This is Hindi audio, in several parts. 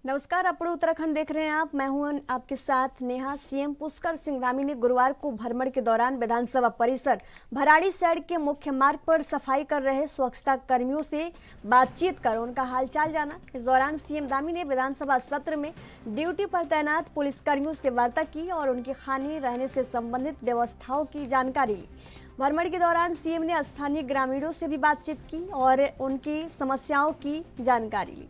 नमस्कार, अपने उत्तराखंड देख रहे हैं आप। मैं हूं आपके साथ नेहा। सीएम पुष्कर सिंह धामी ने गुरुवार को भ्रमण के दौरान विधानसभा परिसर भराड़ीसैंण के मुख्य मार्ग पर सफाई कर रहे स्वच्छता कर्मियों से बातचीत कर उनका हालचाल जाना। इस दौरान सीएम धामी ने विधानसभा सत्र में ड्यूटी पर तैनात पुलिसकर्मियों से वार्ता की और उनके खाने रहने से संबंधित व्यवस्थाओं की जानकारी ली। भ्रमण के दौरान सीएम ने स्थानीय ग्रामीणों से भी बातचीत की और उनकी समस्याओं की जानकारी ली।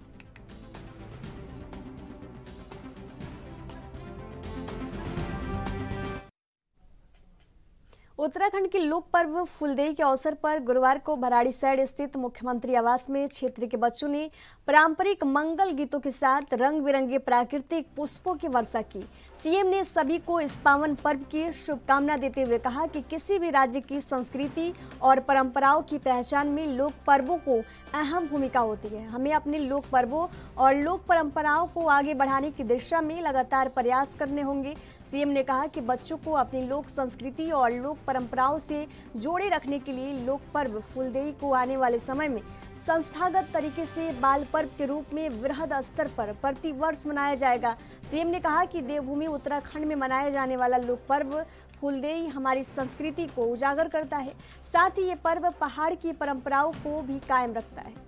उत्तराखंड के लोक पर्व फुलदेई के अवसर पर गुरुवार को भराड़ीसैंण स्थित मुख्यमंत्री आवास में क्षेत्र के बच्चों ने पारंपरिक मंगल गीतों के साथ रंग बिरंगे प्राकृतिक पुष्पों की वर्षा की। सीएम ने सभी को इस पावन पर्व की शुभकामना देते हुए कहा कि किसी भी राज्य की संस्कृति और परंपराओं की पहचान में लोक पर्वों को अहम भूमिका होती है। हमें अपने लोक पर्वों और लोक परंपराओं को आगे बढ़ाने की दिशा में लगातार प्रयास करने होंगे। सीएम ने कहा कि बच्चों को अपनी लोक संस्कृति और लोक परंपराओं से जोड़े रखने के लिए लोक पर्व फुलदेई को आने वाले समय में संस्थागत तरीके से बाल पर्व के रूप में वृहद स्तर पर प्रति वर्ष मनाया जाएगा। सीएम ने कहा कि देवभूमि उत्तराखंड में मनाया जाने वाला लोक पर्व फुलदेई हमारी संस्कृति को उजागर करता है, साथ ही ये पर्व पहाड़ की परंपराओं को भी कायम रखता है।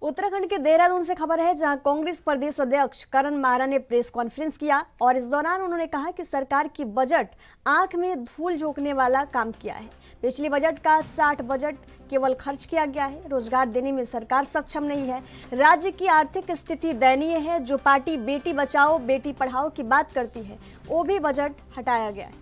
उत्तराखंड के देहरादून से खबर है, जहां कांग्रेस प्रदेश अध्यक्ष करण माहरा ने प्रेस कॉन्फ्रेंस किया और इस दौरान उन्होंने कहा कि सरकार की बजट आंख में धूल झोंकने वाला काम किया है। पिछले बजट का 60 बजट केवल खर्च किया गया है। रोजगार देने में सरकार सक्षम नहीं है। राज्य की आर्थिक स्थिति दयनीय है। जो पार्टी बेटी बचाओ बेटी पढ़ाओ की बात करती है, वो भी बजट हटाया गया है।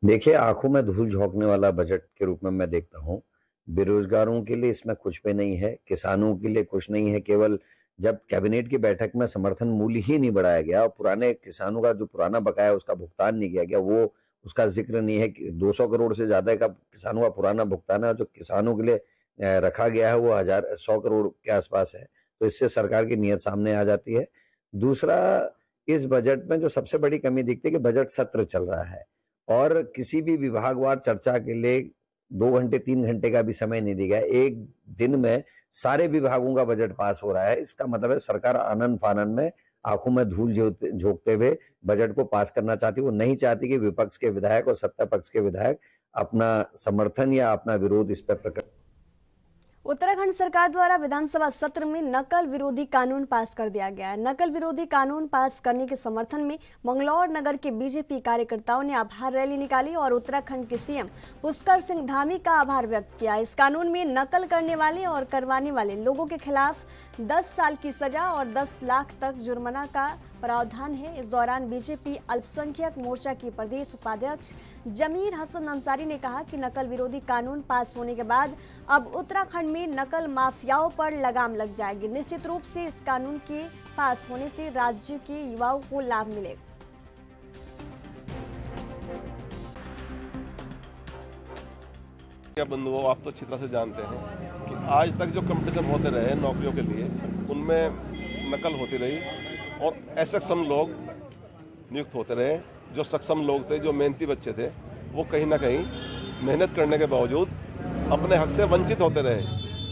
देखिए, आंखों में धूल झोंकने वाला बजट के रूप में मैं देखता हूँ। बेरोजगारों के लिए इसमें कुछ भी नहीं है, किसानों के लिए कुछ नहीं है। केवल जब कैबिनेट की बैठक में समर्थन मूल्य ही नहीं बढ़ाया गया और पुराने किसानों का जो पुराना बकाया उसका भुगतान नहीं किया गया, वो उसका जिक्र नहीं है कि 200 करोड़ से ज्यादा का किसानों का पुराना भुगतान है और जो किसानों के लिए रखा गया है वो 100 करोड़ के आसपास है। तो इससे सरकार की नीयत सामने आ जाती है। दूसरा, इस बजट में जो सबसे बड़ी कमी दिखती है कि बजट सत्र चल रहा है और किसी भी विभागवार चर्चा के लिए 2 घंटे 3 घंटे का भी समय नहीं दिया गया। एक दिन में सारे विभागों का बजट पास हो रहा है। इसका मतलब है सरकार आनन फानन में आंखों में धूल झोंकते हुए बजट को पास करना चाहती है। वो नहीं चाहती कि विपक्ष के विधायक और सत्ता पक्ष के विधायक अपना समर्थन या अपना विरोध इस पर प्रकट। उत्तराखंड सरकार द्वारा विधानसभा सत्र में नकल विरोधी कानून पास कर दिया गया है। नकल विरोधी कानून पास करने के समर्थन में मंगलौर नगर के बीजेपी कार्यकर्ताओं ने आभार रैली निकाली और उत्तराखंड के सीएम पुष्कर सिंह धामी का आभार व्यक्त किया। इस कानून में नकल करने वाले और करवाने वाले लोगों के खिलाफ 10 साल की सजा और 10 लाख तक जुर्माना का प्रावधान है। इस दौरान बीजेपी अल्पसंख्यक मोर्चा की प्रदेश उपाध्यक्ष जमीर हसन अंसारी ने कहा कि नकल विरोधी कानून पास होने के बाद अब उत्तराखंड में नकल माफियाओं पर लगाम लग जाएगी। निश्चित रूप से इस कानून के पास होने से राज्य के युवाओं को लाभ मिलेगा। बंधुओं, आप तो अच्छी तरह से जानते हैं कि आज तक जो कंपटीशन होते रहे नौकरियों के लिए, उनमें नकल होती रही और असक्षम लोग नियुक्त होते रहे। जो सक्षम लोग थे, जो मेहनती बच्चे थे, वो कहीं ना कहीं मेहनत करने के बावजूद अपने हक से वंचित होते रहे।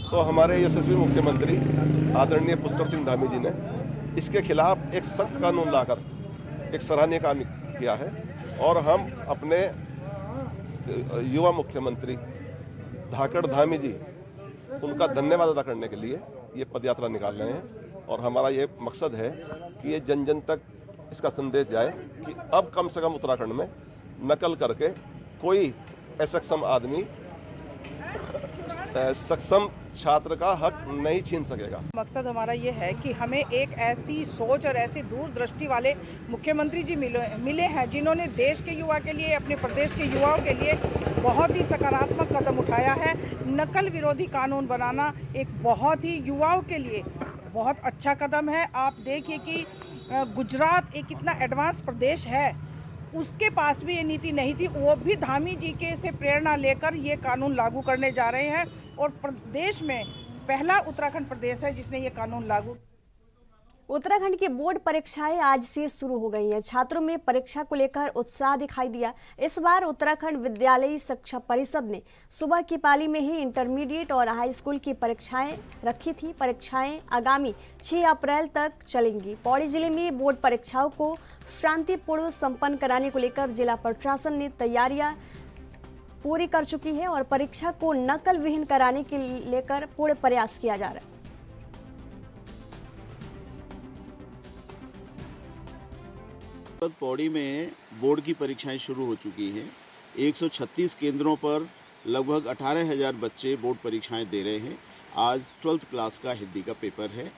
तो हमारे यशस्वी मुख्यमंत्री आदरणीय पुष्कर सिंह धामी जी ने इसके खिलाफ एक सख्त कानून लाकर एक सराहनीय काम किया है और हम अपने युवा मुख्यमंत्री धाकड़ धामी जी, उनका धन्यवाद अदा करने के लिए ये पदयात्रा निकाल रहे हैं। और हमारा ये मकसद है कि ये जन जन तक इसका संदेश जाए कि अब कम से कम उत्तराखंड में नकल करके कोई असक्षम आदमी सक्षम छात्र का हक नहीं छीन सकेगा। मकसद हमारा ये है कि हमें एक ऐसी सोच और ऐसी दूरदृष्टि वाले मुख्यमंत्री जी मिले हैं, जिन्होंने देश के युवा के लिए, अपने प्रदेश के युवाओं के लिए बहुत ही सकारात्मक कदम उठाया है। नकल विरोधी कानून बनाना एक बहुत ही युवाओं के लिए बहुत अच्छा कदम है। आप देखिए कि गुजरात एक इतना एडवांस प्रदेश है, उसके पास भी ये नीति नहीं थी। वो भी धामी जी के से प्रेरणा लेकर ये कानून लागू करने जा रहे हैं और प्रदेश में पहला उत्तराखंड प्रदेश है जिसने ये कानून लागू। उत्तराखंड की बोर्ड परीक्षाएं आज से शुरू हो गई हैं। छात्रों में परीक्षा को लेकर उत्साह दिखाई दिया। इस बार उत्तराखंड विद्यालयी शिक्षा परिषद ने सुबह की पाली में ही इंटरमीडिएट और हाई स्कूल की परीक्षाएं रखी थी। परीक्षाएं आगामी 6 अप्रैल तक चलेंगी। पौड़ी जिले में बोर्ड परीक्षाओं को शांतिपूर्ण संपन्न कराने को लेकर जिला प्रशासन ने तैयारियां पूरी कर चुकी है और परीक्षा को नकल विहीन कराने के लेकर पूरे प्रयास किया जा रहा है। पौड़ी में बोर्ड की परीक्षाएं शुरू हो चुकी हैं। 136 केंद्रों पर लगभग 18,000 बच्चे बोर्ड परीक्षाएं दे रहे हैं। आज 12th क्लास का हिंदी का पेपर है।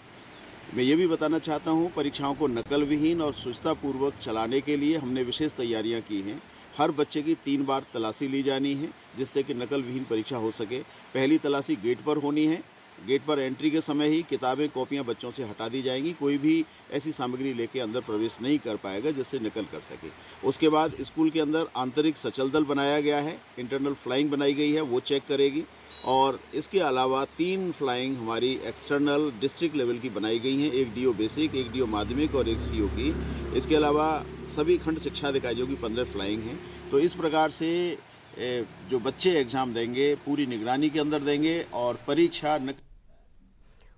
मैं ये भी बताना चाहता हूँ, परीक्षाओं को नकल विहीन और सुचतापूर्वक चलाने के लिए हमने विशेष तैयारियां की हैं। हर बच्चे की 3 बार तलाशी ली जानी है, जिससे कि नकल विहीन परीक्षा हो सके। पहली तलाशी गेट पर होनी है। गेट पर एंट्री के समय ही किताबें कॉपियां बच्चों से हटा दी जाएंगी। कोई भी ऐसी सामग्री लेके अंदर प्रवेश नहीं कर पाएगा जिससे नकल कर सके। उसके बाद स्कूल के अंदर आंतरिक सचल दल बनाया गया है, इंटरनल फ्लाइंग बनाई गई है, वो चेक करेगी। और इसके अलावा 3 फ्लाइंग हमारी एक्सटर्नल डिस्ट्रिक्ट लेवल की बनाई गई हैं, एक डीओ बेसिक, एक डीओ माध्यमिक और एक सीओ की। इसके अलावा सभी खंड शिक्षा अधिकारियों की 15 फ्लाइंग हैं। तो इस प्रकार से जो बच्चे एग्ज़ाम देंगे पूरी निगरानी के अंदर देंगे और परीक्षा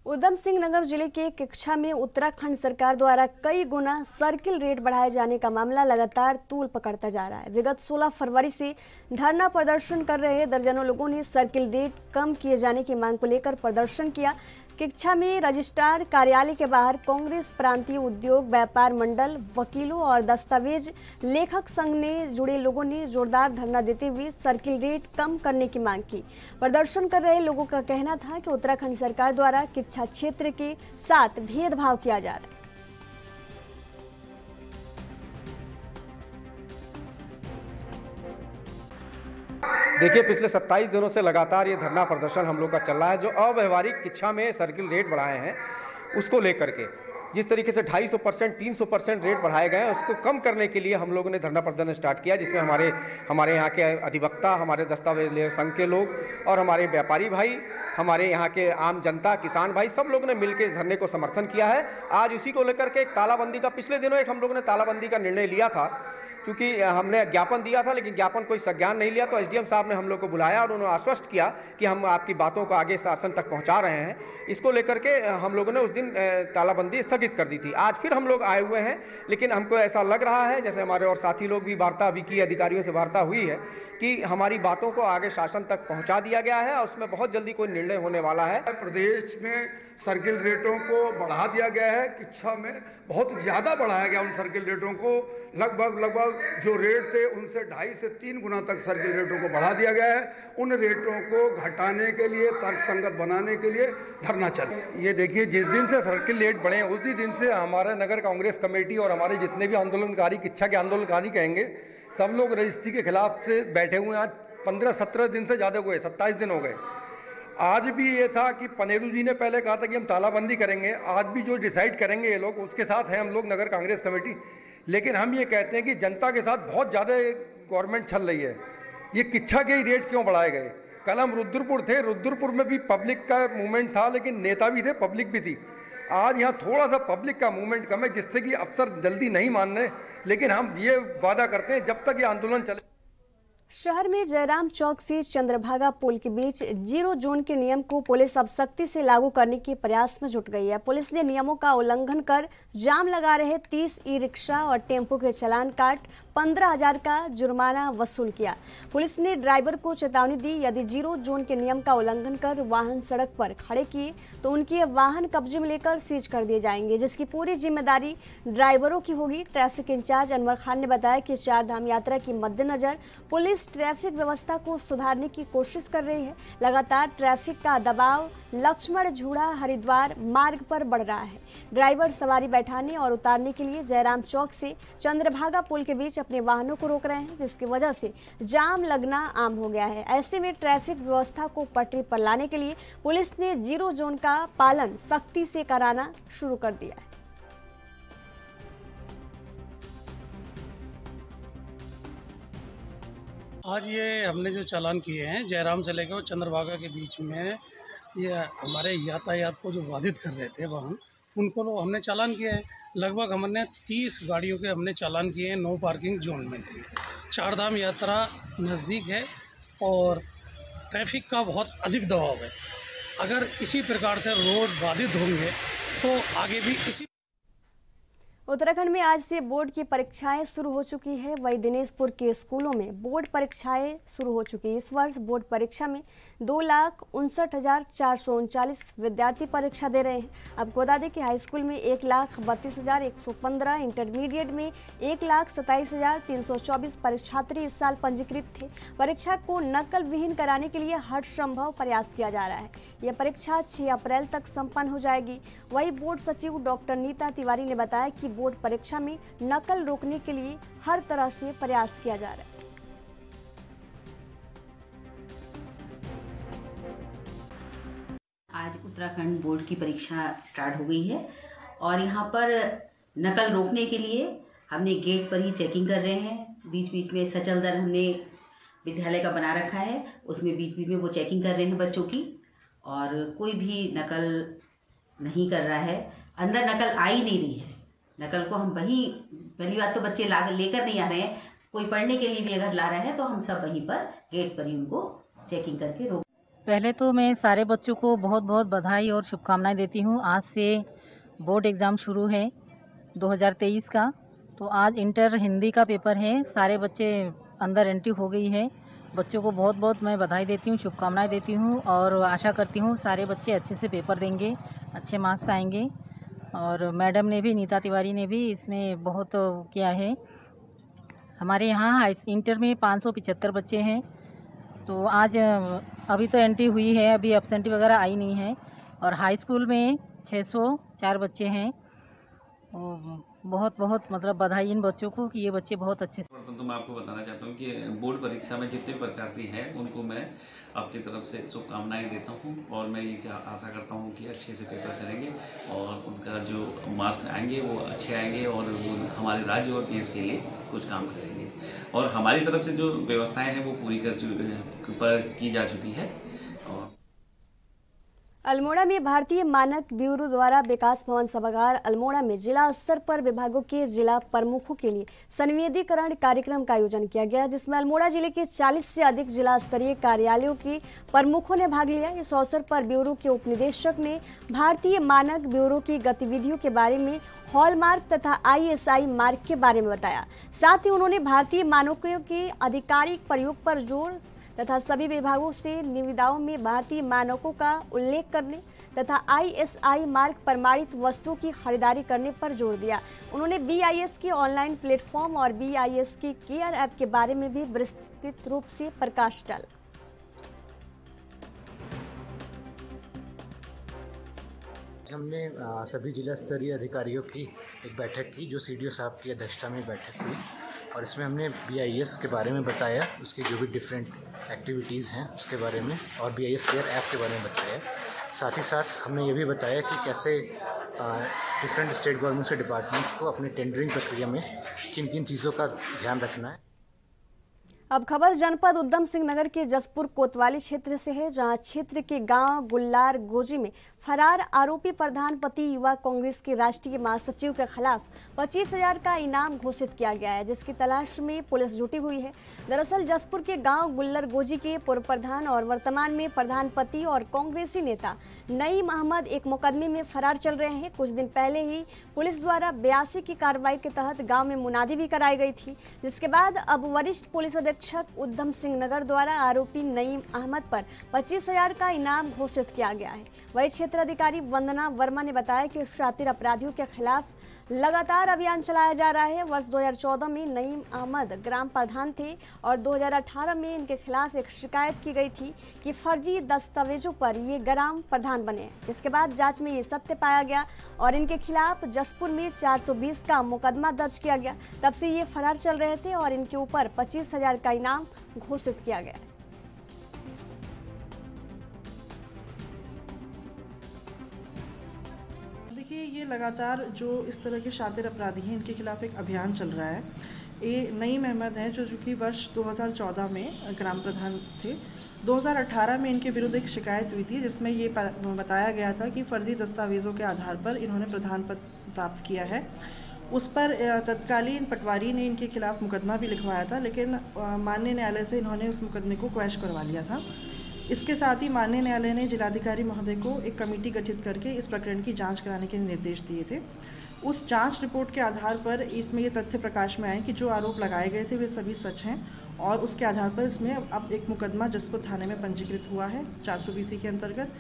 उधम सिंह नगर जिले के किक्षा में उत्तराखंड सरकार द्वारा कई गुना सर्किल रेट बढ़ाए जाने का मामला लगातार तूल पकड़ता जा रहा है। विगत 16 फरवरी से धरना प्रदर्शन कर रहे दर्जनों लोगों ने सर्किल रेट कम किए जाने की मांग को लेकर प्रदर्शन किया। किक्षा में रजिस्ट्रार कार्यालय के बाहर कांग्रेस प्रांतीय उद्योग व्यापार मंडल, वकीलों और दस्तावेज लेखक संघ ने जुड़े लोगों ने जोरदार धरना देते हुए सर्किल रेट कम करने की मांग की। प्रदर्शन कर रहे लोगों का कहना था कि उत्तराखंड सरकार द्वारा किक्षा क्षेत्र के साथ भेदभाव किया जा रहा है। देखिए, पिछले 27 दिनों से लगातार ये धरना प्रदर्शन हम लोग का चल रहा है। जो अव्यवहारिक शिक्षा में सर्किल रेट बढ़ाए हैं उसको लेकर के, जिस तरीके से 250%, 300% रेट बढ़ाए गए हैं, उसको कम करने के लिए हम लोगों ने धरना प्रदर्शन स्टार्ट किया, जिसमें हमारे यहाँ के अधिवक्ता, हमारे दस्तावेज संघ के लोग और हमारे व्यापारी भाई, हमारे यहाँ के आम जनता, किसान भाई, सब लोगों ने मिलकर इस धरने को समर्थन किया है। आज इसी को लेकर के एक तालाबंदी का, पिछले दिनों एक हम लोगों ने तालाबंदी का निर्णय लिया था, क्योंकि हमने ज्ञापन दिया था लेकिन ज्ञापन कोई संज्ञान नहीं लिया। तो एसडीएम साहब ने हम लोग को बुलाया और उन्होंने आश्वस्त किया कि हम आपकी बातों को आगे शासन तक पहुंचा रहे हैं। इसको लेकर के हम लोगों ने उस दिन तालाबंदी स्थगित कर दी थी। आज फिर हम लोग आए हुए हैं, लेकिन हमको ऐसा लग रहा है, जैसे हमारे और साथी लोग भी वार्ता अभी की, अधिकारियों से वार्ता हुई है, कि हमारी बातों को आगे शासन तक पहुँचा दिया गया है और उसमें बहुत जल्दी कोई निर्णय होने वाला है। प्रदेश में सर्किल रेटों को बढ़ा दिया गया है। किच्छा में बहुत ज़्यादा बढ़ाया गया उन सर्किल रेटों को। लगभग जो रेट थे उनसे 2.5 से 3 गुना तक सर्किल रेटों को बढ़ा दिया गया है। उन रेटों को घटाने के लिए, तर्कसंगत बनाने के लिए धरना चल। ये देखिए, जिस दिन से सर्किल रेट बढ़े उसी दिन से हमारा नगर कांग्रेस कमेटी और हमारे जितने भी आंदोलनकारी, किच्छा के आंदोलनकारी कहेंगे, सब लोग रजिस्ट्री के खिलाफ से बैठे हुए हैं। आज 15-17 दिन से ज़्यादा हुए, 27 दिन हो गए। आज भी ये था कि पनेरू जी ने पहले कहा था कि हम तालाबंदी करेंगे। आज भी जो डिसाइड करेंगे ये लोग, उसके साथ हैं हम लोग नगर कांग्रेस कमेटी। लेकिन हम ये कहते हैं कि जनता के साथ बहुत ज़्यादा गवर्नमेंट चल रही है। ये किच्छा के ही रेट क्यों बढ़ाए गए? कल हम रुद्रपुर थे, रुद्रपुर में भी पब्लिक का मूवमेंट था, लेकिन नेता भी थे, पब्लिक भी थी। आज यहाँ थोड़ा सा पब्लिक का मूवमेंट कम है, जिससे कि अफसर जल्दी नहीं मान रहे। लेकिन हम ये वादा करते हैं, जब तक ये आंदोलन चले। शहर में जयराम चौक से चंद्रभागा पुल के बीच 0 जोन के नियम को पुलिस अब सख्ती से लागू करने के प्रयास में जुट गई है। पुलिस ने नियमों का उल्लंघन कर जाम लगा रहे 30 ई रिक्शा और टेम्पो के चालान काट 15,000 का जुर्माना वसूल किया। पुलिस ने ड्राइवर को चेतावनी दी, यदि 0 जोन के नियम का उल्लंघन कर वाहन सड़क पर खड़े किए तो उनके वाहन कब्जे में लेकर सीज कर दिए जाएंगे, जिसकी पूरी जिम्मेदारी ड्राइवरों की होगी। ट्रैफिक इंचार्ज अनवर खान ने बताया कि 4 धाम यात्रा के मद्देनजर पुलिस ट्रैफिक व्यवस्था को सुधारने की कोशिश कर रही है। लगातार ट्रैफिक का दबाव लक्ष्मण झूड़ा हरिद्वार मार्ग पर बढ़ रहा है। ड्राइवर सवारी बैठाने और उतारने के लिए जयराम चौक से चंद्रभागा पुल के बीच अपने वाहनों को रोक रहे हैं, जिसकी वजह से जाम लगना आम हो गया है। ऐसे में ट्रैफिक व्यवस्था को पटरी पर लाने के लिए पुलिस ने 0 जोन का पालन सख्ती से कराना शुरू कर दिया है। आज ये हमने जो चालान किए हैं जयराम से लेकर चंद्रभागा के बीच में, ये हमारे यातायात को जो बाधित कर रहे थे वाहन, उनको हमने चालान किया है। लगभग हमने 30 गाड़ियों के हमने चालान किए हैं नो पार्किंग जोन में। चारधाम यात्रा नज़दीक है और ट्रैफिक का बहुत अधिक दबाव है। अगर इसी प्रकार से रोड बाधित होंगे तो आगे भी इसी। उत्तराखंड में आज से बोर्ड की परीक्षाएं शुरू हो चुकी है। वही दिनेशपुर के स्कूलों में बोर्ड परीक्षाएं शुरू हो चुकी है। इस वर्ष बोर्ड परीक्षा में 2,59,439 विद्यार्थी परीक्षा दे रहे हैं। आपको बता दें कि हाई स्कूल में 1,32,115, इंटरमीडिएट में 1,27,324 परीक्षार्थी इस साल पंजीकृत थे। परीक्षा को नकल विहीन कराने के लिए हर संभव प्रयास किया जा रहा है। यह परीक्षा 6 अप्रैल तक संपन्न हो जाएगी। वही बोर्ड सचिव डॉक्टर नीता तिवारी ने बताया कि बोर्ड परीक्षा में नकल रोकने के लिए हर तरह से प्रयास किया जा रहा है। आज उत्तराखंड बोर्ड की परीक्षा स्टार्ट हो गई है और यहाँ पर नकल रोकने के लिए हमने गेट पर ही चेकिंग कर रहे हैं। बीच बीच में सचल दल हमने विद्यालय का बना रखा है, उसमें बीच बीच में वो चेकिंग कर रहे हैं बच्चों की, और कोई भी नकल नहीं कर रहा है। अंदर नकल आ ही नहीं रही है। नकल को हम वहीं, पहली बात तो बच्चे लेकर नहीं आ रहे हैं, कोई पढ़ने के लिए भी अगर ला रहा है तो हम सब वहीं पर गेट पर ही उनको चेकिंग करके रोक। पहले तो मैं सारे बच्चों को बहुत बहुत बधाई और शुभकामनाएं देती हूं। आज से बोर्ड एग्ज़ाम शुरू है 2023 का, तो आज इंटर हिंदी का पेपर है। सारे बच्चे अंदर एंट्री हो गई है। बच्चों को बहुत बहुत मैं बधाई देती हूँ, शुभकामनाएं देती हूँ और आशा करती हूँ सारे बच्चे अच्छे से पेपर देंगे, अच्छे मार्क्स आएंगे। और मैडम ने भी, नीता तिवारी ने भी इसमें बहुत किया है। हमारे यहाँ इंटर में 575 बच्चे हैं, तो आज अभी तो एंट्री हुई है, अभी एब्सेंटी वगैरह आई नहीं है। और हाई स्कूल में 604 बच्चे हैं। बहुत बहुत मतलब बधाई इन बच्चों को कि ये बच्चे बहुत अच्छे से। तो मैं आपको बताना चाहता हूँ कि बोर्ड परीक्षा में जितने भी परीक्षार्थी हैं उनको मैं अपनी तरफ से शुभकामनाएं देता हूँ और मैं ये आशा करता हूँ कि अच्छे से पेपर करेंगे और उनका जो मार्क्स आएंगे वो अच्छे आएंगे और वो हमारे राज्य और देश के लिए कुछ काम करेंगे। और हमारी तरफ से जो व्यवस्थाएँ हैं वो पूरी की जा चुकी है। और अल्मोड़ा में भारतीय मानक ब्यूरो द्वारा विकास भवन सभागार अल्मोड़ा में जिला स्तर पर विभागों के जिला प्रमुखों के लिए संविधिकरण कार्यक्रम का आयोजन किया गया, जिसमें अल्मोड़ा जिले के 40 से अधिक जिला स्तरीय कार्यालयों के प्रमुखों ने भाग लिया। इस अवसर पर ब्यूरो के उपनिदेशक ने भारतीय मानक ब्यूरो की गतिविधियों के बारे में, हॉलमार्क तथा ISI मार्क के बारे में बताया। साथ ही उन्होंने भारतीय मानकों के आधिकारिक प्रयोग पर जोर तथा सभी विभागों से निविदाओं में भारतीय मानकों का उल्लेख करने तथा ISI मार्क प्रमाणित वस्तुओं की खरीदारी करने पर जोर दिया। उन्होंने BIS के ऑनलाइन प्लेटफॉर्म और BIS की केयर ऐप के बारे में भी विस्तृत रूप से प्रकाश डाला। हमने सभी जिला स्तरीय अधिकारियों की एक बैठक की, जो CDO साहब की अध्यक्षता में बैठक हुई, और इसमें हमने BIS के बारे में बताया, उसकी जो भी डिफरेंट एक्टिविटीज़ हैं उसके बारे में, और BIS केयर ऐप के बारे में बताया। साथ ही साथ हमने ये भी बताया कि कैसे डिफरेंट स्टेट गवर्नमेंट्स के डिपार्टमेंट्स को अपनी टेंडरिंग प्रक्रिया में किन किन चीज़ों का ध्यान रखना है। अब खबर जनपद उधम सिंह नगर के जसपुर कोतवाली क्षेत्र से है, जहां क्षेत्र के गांव गुल्लार गोजी में फरार आरोपी प्रधानपति युवा कांग्रेस के राष्ट्रीय महासचिव के खिलाफ 25,000 का इनाम घोषित किया गया है, जिसकी तलाश में पुलिस जुटी हुई है। दरअसल जसपुर के गांव गुल्लर गोजी के पूर्व प्रधान और वर्तमान में प्रधानपति और कांग्रेसी नेता नईम अहमद एक मुकदमे में फरार चल रहे हैं। कुछ दिन पहले ही पुलिस द्वारा 82 की कार्रवाई के तहत गाँव में मुनादी भी कराई गई थी, जिसके बाद अब वरिष्ठ पुलिस अधीक्षक उधम सिंह नगर द्वारा आरोपी नईम अहमद पर 25,000 का इनाम घोषित किया गया है। वही क्षेत्र अधिकारी वंदना वर्मा ने बताया कि शातिर अपराधियों के खिलाफ लगातार अभियान चलाया जा रहा है। वर्ष 2014 में नईम अहमद ग्राम प्रधान थे और 2018 में इनके खिलाफ एक शिकायत की गई थी कि फर्जी दस्तावेजों पर ये ग्राम प्रधान बने। इसके बाद जांच में ये सत्य पाया गया और इनके खिलाफ जसपुर में 420 का मुकदमा दर्ज किया गया। तब से ये फरार चल रहे थे और इनके ऊपर 25,000 का इनाम घोषित किया गया। देखिए, ये लगातार जो इस तरह के शातिर अपराधी हैं, इनके खिलाफ एक अभियान चल रहा है। ये नईम अहमद हैं जो कि वर्ष 2014 में ग्राम प्रधान थे 2018 में इनके विरुद्ध एक शिकायत हुई थी जिसमें ये बताया गया था कि फर्जी दस्तावेज़ों के आधार पर इन्होंने प्रधान पद प्राप्त किया है। उस पर तत्कालीन पटवारी ने इनके खिलाफ मुकदमा भी लिखवाया था, लेकिन माननीय न्यायालय से इन्होंने उस मुकदमे को क्वैश करवा लिया था। इसके साथ ही माननीय न्यायालय ने जिलाधिकारी महोदय को एक कमेटी गठित करके इस प्रकरण की जांच कराने के निर्देश दिए थे। उस जांच रिपोर्ट के आधार पर इसमें ये तथ्य प्रकाश में आए कि जो आरोप लगाए गए थे वे सभी सच हैं, और उसके आधार पर इसमें अब एक मुकदमा जसपुर थाने में पंजीकृत हुआ है 420 के अंतर्गत।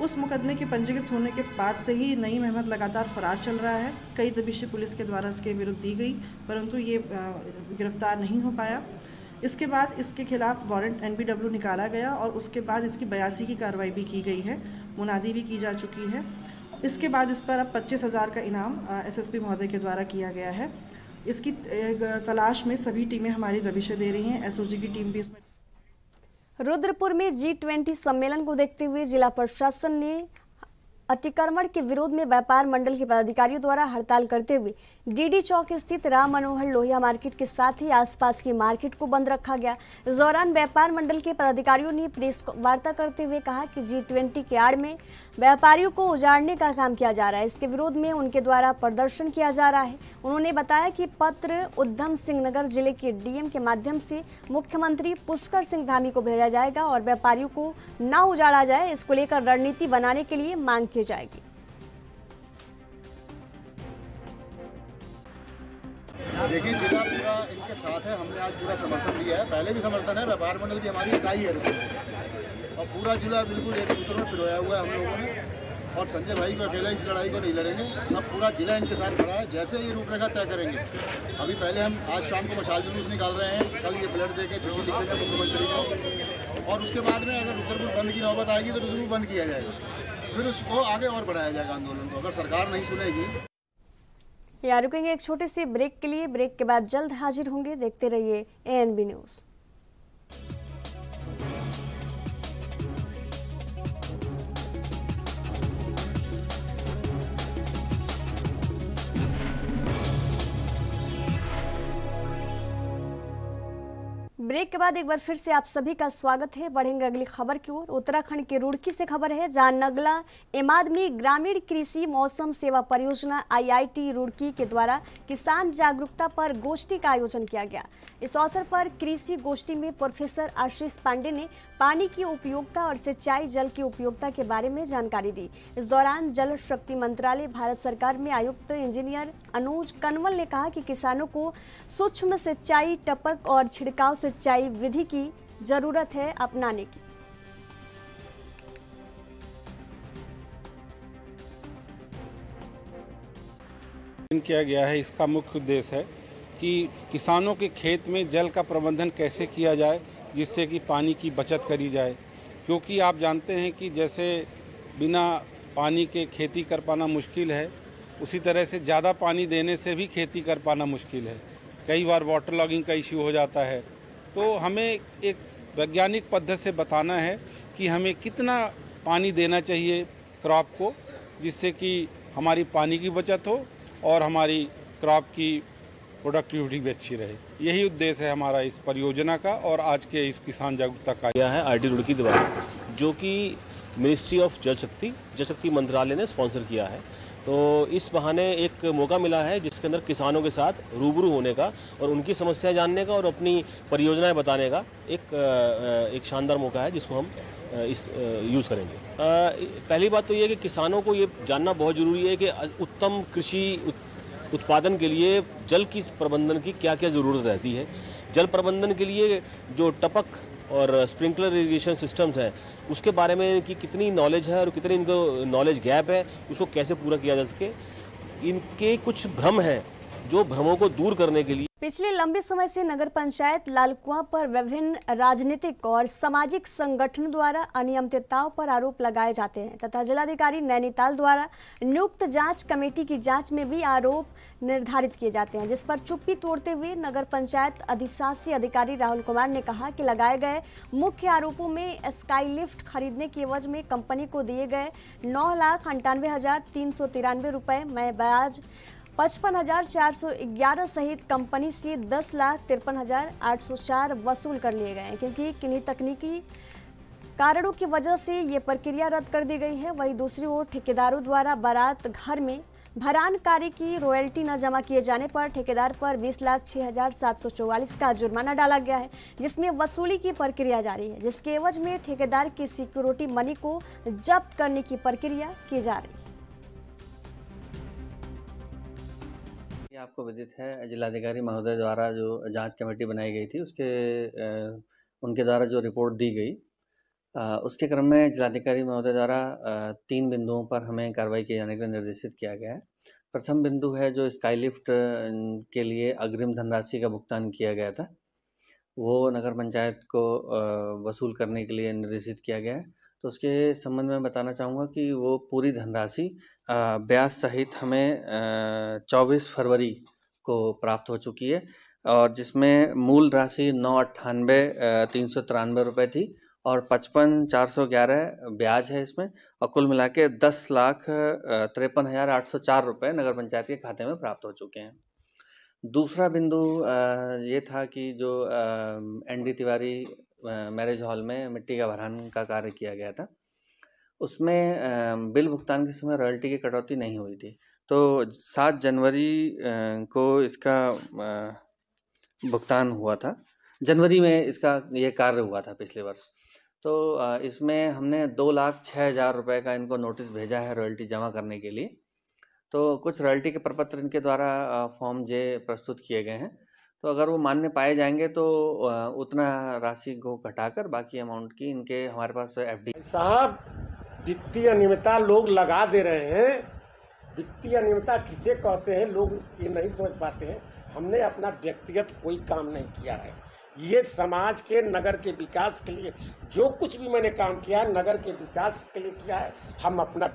उस मुकदमे के पंजीकृत होने के बाद से ही नईम अहमद लगातार फरार चल रहा है। कई दबिशें पुलिस के द्वारा इसके विरुद्ध दी गई, परंतु ये गिरफ्तार नहीं हो पाया। इसके बाद इसके खिलाफ वारंट NBW निकाला गया और उसके बाद इसकी 82 की कार्रवाई भी की गई है, मुनादी भी की जा चुकी है। इसके बाद इस पर अब 25,000 का इनाम SSP महोदय के द्वारा किया गया है। इसकी तलाश में सभी टीमें हमारी दबिशें दे रही हैं। SOG की टीम भी इसमें। रुद्रपुर में G20 सम्मेलन को देखते हुए जिला प्रशासन ने अतिक्रमण के विरोध में व्यापार मंडल के पदाधिकारियों द्वारा हड़ताल करते हुए DD चौक स्थित राम मनोहर लोहिया मार्केट के साथ ही आसपास की मार्केट को बंद रखा गया। इस दौरान व्यापार मंडल के पदाधिकारियों ने प्रेस वार्ता करते हुए कहा कि G20 के आड़ में व्यापारियों को उजाड़ने का काम किया जा रहा है, इसके विरोध में उनके द्वारा प्रदर्शन किया जा रहा है। उन्होंने बताया कि पत्र उधम सिंह नगर जिले के DM के माध्यम से मुख्यमंत्री पुष्कर सिंह धामी को भेजा जाएगा और व्यापारियों को न उजाड़ा जाए, इसको लेकर रणनीति बनाने के लिए मांग की जाएगी। देखिए, जिला पूरा इनके साथ है। हमने आज पूरा समर्थन दिया है, पहले भी समर्थन है। व्यापार मंडल की हमारी इकाई है और पूरा जिला बिल्कुल एक सूत्र में पिरोया हुआ है हम लोगों ने, और संजय भाई को अकेला इस लड़ाई को नहीं लड़ेंगे। सब पूरा जिला इनके साथ खड़ा है। जैसे ये रूपरेखा तय करेंगे, अभी पहले हम आज शाम को मशाल जुलूस निकाल रहे हैं, कल ये ब्लड दे के चिट्ठी लिख देंगे मुख्यमंत्री को, और उसके बाद में अगर रुद्रपुर बंद की नौबत आएगी तो रुद्रपुर बंद किया जाएगा, फिर उसको आगे और बढ़ाया जाएगा आंदोलन को, अगर सरकार नहीं सुनेगी। यहाँ रुकेंगे एक छोटे से ब्रेक के लिए। ब्रेक के बाद जल्द हाजिर होंगे। देखते रहिए ANB न्यूज़। ब्रेक के बाद एक बार फिर से आप सभी का स्वागत है। बढ़ेंगे अगली खबर की ओर। उत्तराखंड के रुड़की से खबर है, जहां नगला इमादमी ग्रामीण कृषि मौसम सेवा परियोजना IIT रुड़की के द्वारा किसान जागरूकता पर गोष्ठी का आयोजन किया गया। इस अवसर पर कृषि गोष्ठी में प्रोफेसर आशीष पांडे ने पानी की उपयोगिता और सिंचाई जल की उपयोगिता के बारे में जानकारी दी। इस दौरान जल शक्ति मंत्रालय भारत सरकार में आयुक्त इंजीनियर अनुज कनवल ने कहा कि किसानों को सूक्ष्म सिंचाई, टपक और छिड़काव सिंचाई विधि की जरूरत है अपनाने की। किया गया है, इसका मुख्य उद्देश्य है कि किसानों के खेत में जल का प्रबंधन कैसे किया जाए जिससे कि पानी की बचत करी जाए, क्योंकि आप जानते हैं कि जैसे बिना पानी के खेती कर पाना मुश्किल है, उसी तरह से ज़्यादा पानी देने से भी खेती कर पाना मुश्किल है। कई बार वाटर लॉगिंग का इश्यू हो जाता है। तो हमें एक वैज्ञानिक पद्धति से बताना है कि हमें कितना पानी देना चाहिए क्रॉप को, जिससे कि हमारी पानी की बचत हो और हमारी क्रॉप की प्रोडक्टिविटी भी अच्छी रहे। यही उद्देश्य है हमारा इस परियोजना का और आज के इस किसान जागरूकता का। यह है IIT रुड़की द्वारा, जो कि मिनिस्ट्री ऑफ जल शक्ति मंत्रालय ने स्पॉन्सर किया है। तो इस बहाने एक मौका मिला है जिसके अंदर किसानों के साथ रूबरू होने का और उनकी समस्या जानने का और अपनी परियोजनाएं बताने का एक शानदार मौका है, जिसको हम यूज़ करेंगे। पहली बात तो ये कि किसानों को ये जानना बहुत ज़रूरी है कि उत्तम कृषि उत्पादन के लिए जल की प्रबंधन की क्या क्या ज़रूरत रहती है। जल प्रबंधन के लिए जो टपक और स्प्रिंकलर इरिगेशन सिस्टम्स हैं, उसके बारे में इनकी कितनी नॉलेज है और कितनी इनको नॉलेज गैप है, उसको कैसे पूरा किया जा सके। इनके कुछ भ्रम हैं, जो भ्रमों को दूर करने के लिए पिछले लंबे समय से नगर पंचायत लालकुआं पर विभिन्न राजनीतिक और सामाजिक संगठनों द्वारा अनियमितताओं पर आरोप लगाए जाते हैं तथा जिलाधिकारी नैनीताल द्वारा नियुक्त जांच कमेटी की जांच में भी आरोप निर्धारित किए जाते हैं, जिस पर चुप्पी तोड़ते हुए नगर पंचायत अधिशासी अधिकारी राहुल कुमार ने कहा कि लगाए गए मुख्य आरोपों में स्काई लिफ्ट खरीदने की एवज में कंपनी को दिए गए 9,98,393 रुपये में ब्याज 55,411 सहित कंपनी से 10,53,804 वसूल कर लिए गए हैं, क्योंकि किन्हीं तकनीकी कारणों की वजह से ये प्रक्रिया रद्द कर दी गई है। वहीं दूसरी ओर ठेकेदारों द्वारा बारात घर में भरान कार्य की रॉयल्टी न जमा किए जाने पर ठेकेदार पर 20,06,744 का जुर्माना डाला गया है, जिसमें वसूली की प्रक्रिया जारी है, जिसके एवज में ठेकेदार की सिक्योरिटी मनी को जब्त करने की प्रक्रिया की जा रही है। आपको विदित है, जिलाधिकारी महोदय द्वारा जो जांच कमेटी बनाई गई थी उनके द्वारा जो रिपोर्ट दी गई, उसके क्रम में जिलाधिकारी महोदय द्वारा 3 बिंदुओं पर हमें कार्रवाई किए जाने के लिए निर्देशित किया गया है। प्रथम बिंदु है जो स्काईलिफ्ट के लिए अग्रिम धनराशि का भुगतान किया गया था, वो नगर पंचायत को वसूल करने के लिए निर्देशित किया गया है। तो उसके संबंध में बताना चाहूँगा कि वो पूरी धनराशि ब्याज सहित हमें 24 फरवरी को प्राप्त हो चुकी है, और जिसमें मूल राशि 9,98,393 रुपये थी और 55,411 ब्याज है इसमें, और कुल मिला के 10,53,804 रुपये नगर पंचायत के खाते में प्राप्त हो चुके हैं। दूसरा बिंदु ये था कि जो ND तिवारी मैरिज हॉल में मिट्टी का भरान का कार्य किया गया था, उसमें बिल भुगतान के समय रॉयल्टी की कटौती नहीं हुई थी। तो 7 जनवरी को इसका भुगतान हुआ था, जनवरी में इसका ये कार्य हुआ था पिछले वर्ष। तो इसमें हमने 2,06,000 रुपये का इनको नोटिस भेजा है रॉयल्टी जमा करने के लिए। तो कुछ रॉयल्टी के प्रपत्र इनके द्वारा फॉर्म J प्रस्तुत किए गए हैं, तो अगर वो मान्य पाए जाएंगे तो उतना राशि को घटाकर बाकी अमाउंट की इनके हमारे पास FD। साहब, वित्तीय अनियमितता लोग लगा दे रहे हैं। वित्तीय अनियमितता किसे कहते हैं लोग ये नहीं समझ पाते हैं। हमने अपना व्यक्तिगत कोई काम नहीं किया है, ये समाज के नगर के विकास के लिए जो कुछ भी मैंने काम किया है नगर के विकास के लिए किया है। हम अपना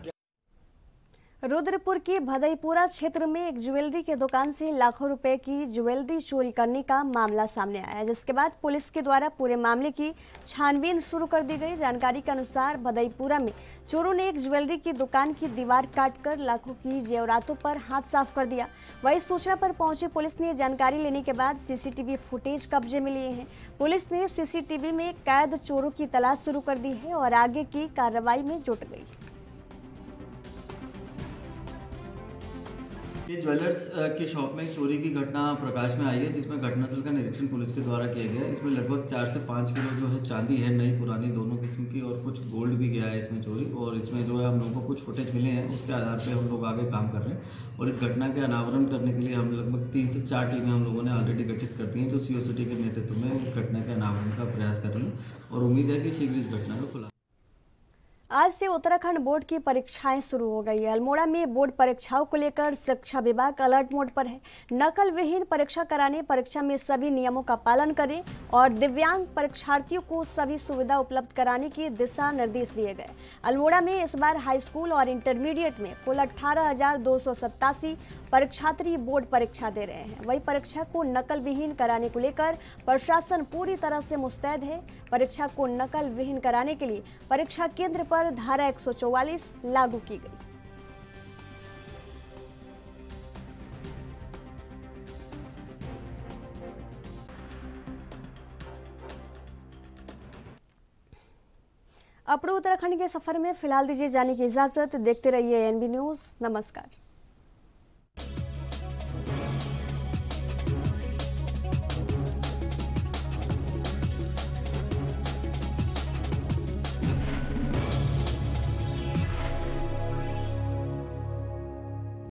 रुद्रपुर के भदईपुरा क्षेत्र में एक ज्वेलरी के दुकान से लाखों रुपए की ज्वेलरी चोरी करने का मामला सामने आया, जिसके बाद पुलिस के द्वारा पूरे मामले की छानबीन शुरू कर दी गई। जानकारी के अनुसार भदईपुरा में चोरों ने एक ज्वेलरी की दुकान की दीवार काटकर लाखों की जेवरातों पर हाथ साफ कर दिया। वही सूचना पर पहुंची पुलिस ने जानकारी लेने के बाद CCTV फुटेज कब्जे में लिए हैं। पुलिस ने CCTV में कैद चोरों की तलाश शुरू कर दी है और आगे की कार्रवाई में जुट गई। ये ज्वेलर्स के शॉप में चोरी की घटना प्रकाश में आई है, जिसमें घटनास्थल का निरीक्षण पुलिस के द्वारा किया गया। इसमें लगभग 4 से 5 किलो जो है चांदी है, नई पुरानी दोनों किस्म की, और कुछ गोल्ड भी गया है इसमें चोरी। और इसमें जो है हम लोगों को कुछ फुटेज मिले हैं, उसके आधार पे हम लोग आगे काम कर रहे हैं। और इस घटना के अनावरण करने के लिए हम लगभग 3 से 4 टीमें हम लोगों ने ऑलरेडी गठित कर दी हैं, जो CO सिटी के नेतृत्व में इस घटना के अनावरण का प्रयास कर रही हैं, और उम्मीद है कि शीघ्र इस घटना को खुला। आज से उत्तराखंड बोर्ड की परीक्षाएं शुरू हो गई है। अल्मोड़ा में बोर्ड परीक्षाओं को लेकर शिक्षा विभाग अलर्ट मोड पर है। नकल विहीन परीक्षा कराने, परीक्षा में सभी नियमों का पालन करें और दिव्यांग परीक्षार्थियों को सभी सुविधा उपलब्ध कराने के दिशा निर्देश दिए गए। अल्मोड़ा में इस बार हाई स्कूल और इंटरमीडिएट में कुल 18,287 परीक्षार्थी बोर्ड परीक्षा दे रहे हैं। वही परीक्षा को नकल विहीन कराने को लेकर प्रशासन पूरी तरह से मुस्तैद है। परीक्षा को नकल विहीन कराने के लिए परीक्षा केंद्र पर धारा 144 लागू की गई। अपने उत्तराखंड के सफर में फिलहाल दीजिए जाने की इजाजत। देखते रहिए NB न्यूज। नमस्कार।